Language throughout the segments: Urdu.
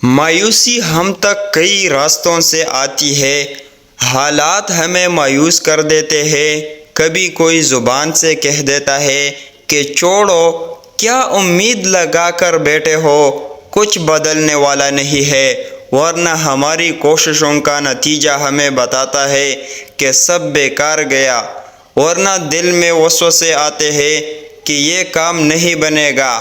مایوسی ہم تک کئی راستوں سے آتی ہے۔ حالات ہمیں مایوس کر دیتے ہیں۔ کبھی کوئی زبان سے کہہ دیتا ہے کہ چھوڑو، کیا امید لگا کر بیٹھے ہو، کچھ بدلنے والا نہیں ہے، ورنہ ہماری کوششوں کا نتیجہ ہمیں بتاتا ہے کہ سب بیکار گیا۔ ورنہ دل میں وسوسے آتے ہیں کہ یہ کام نہیں بنے گا،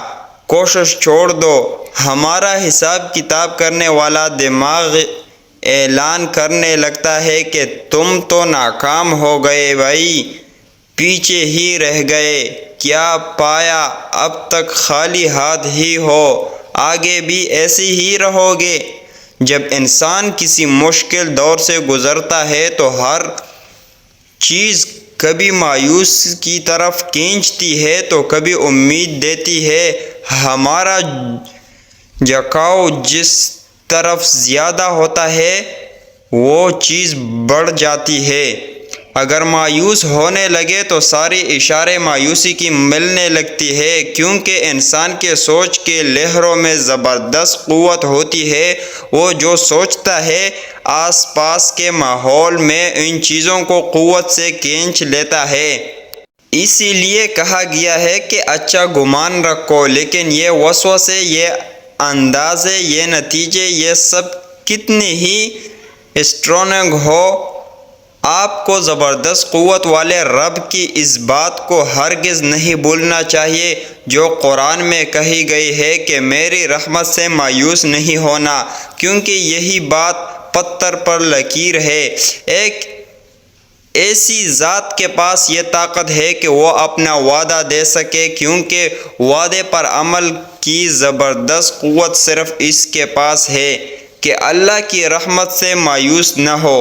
کوشش چھوڑ دو۔ ہمارا حساب کتاب کرنے والا دماغ اعلان کرنے لگتا ہے کہ تم تو ناکام ہو گئے بھائی، پیچھے ہی رہ گئے، کیا پایا، اب تک خالی ہاتھ ہی ہو، آگے بھی ایسے ہی رہو گے۔ جب انسان کسی مشکل دور سے گزرتا ہے تو ہر چیز کبھی مایوس کی طرف کھینچتی ہے تو کبھی امید دیتی ہے۔ ہمارا جھکاؤ جس طرف زیادہ ہوتا ہے وہ چیز بڑھ جاتی ہے۔ اگر مایوس ہونے لگے تو سارے اشارے مایوسی کی ملنے لگتی ہے، کیونکہ انسان کے سوچ کے لہروں میں زبردست قوت ہوتی ہے۔ وہ جو سوچتا ہے آس پاس کے ماحول میں ان چیزوں کو قوت سے کھینچ لیتا ہے۔ اسی لیے کہا گیا ہے کہ اچھا گمان رکھو، لیکن یہ وسوسے، یہ اندازے، یہ نتیجے، یہ سب کتنے ہی اسٹرانگ ہو، آپ کو زبردست قوت والے رب کی اس بات کو ہرگز نہیں بھولنا چاہیے جو قرآن میں کہی گئی ہے کہ میری رحمت سے مایوس نہیں ہونا، کیونکہ یہی بات پتھر پر لکیر ہے۔ ایک ایسی ذات کے پاس یہ طاقت ہے کہ وہ اپنا وعدہ دے سکے، کیونکہ وعدے پر عمل کی زبردست قوت صرف اس کے پاس ہے کہ اللہ کی رحمت سے مایوس نہ ہو۔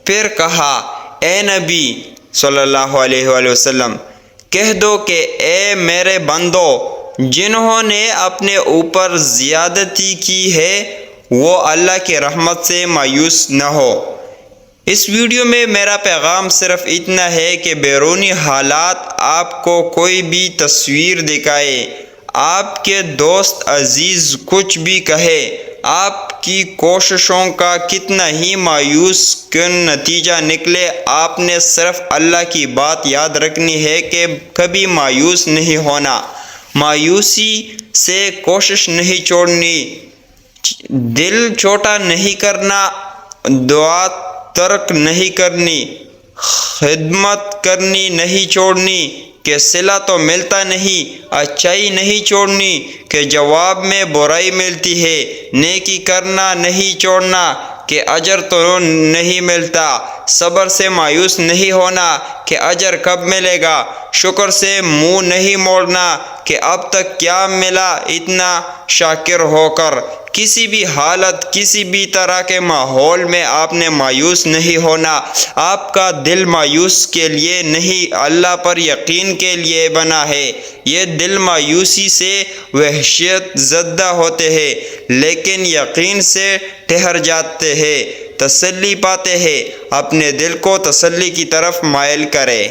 پھر کہا، اے نبی صلی اللہ علیہ وآلہ وسلم، کہہ دو کہ اے میرے بندو، جنہوں نے اپنے اوپر زیادتی کی ہے وہ اللہ کی رحمت سے مایوس نہ ہو۔ اس ویڈیو میں میرا پیغام صرف اتنا ہے کہ بیرونی حالات آپ کو کوئی بھی تصویر دکھائے، آپ کے دوست عزیز کچھ بھی کہے، آپ کی کوششوں کا کتنا ہی مایوس کن نتیجہ نکلے، آپ نے صرف اللہ کی بات یاد رکھنی ہے کہ کبھی مایوس نہیں ہونا، مایوسی سے کوشش نہیں چھوڑنی، دل چھوٹا نہیں کرنا، دعا ترک نہیں کرنی، خدمت کرنی نہیں چھوڑنی کہ صلہ تو ملتا نہیں، اچھائی نہیں چھوڑنی کہ جواب میں برائی ملتی ہے، نیکی کرنا نہیں چھوڑنا کہ اجر تو نہیں ملتا، صبر سے مایوس نہیں ہونا کہ اجر کب ملے گا، شکر سے منہ نہیں موڑنا کہ اب تک کیا ملا، اتنا شاکر ہو کر۔ کسی بھی حالت، کسی بھی طرح کے ماحول میں آپ نے مایوس نہیں ہونا۔ آپ کا دل مایوس کے لیے نہیں، اللہ پر یقین کے لیے بنا ہے۔ یہ دل مایوسی سے وحشت زدہ ہوتے ہیں، لیکن یقین سے ٹھہر جاتے ہیں، تسلی پاتے ہیں۔ اپنے دل کو تسلی کی طرف مائل کریں۔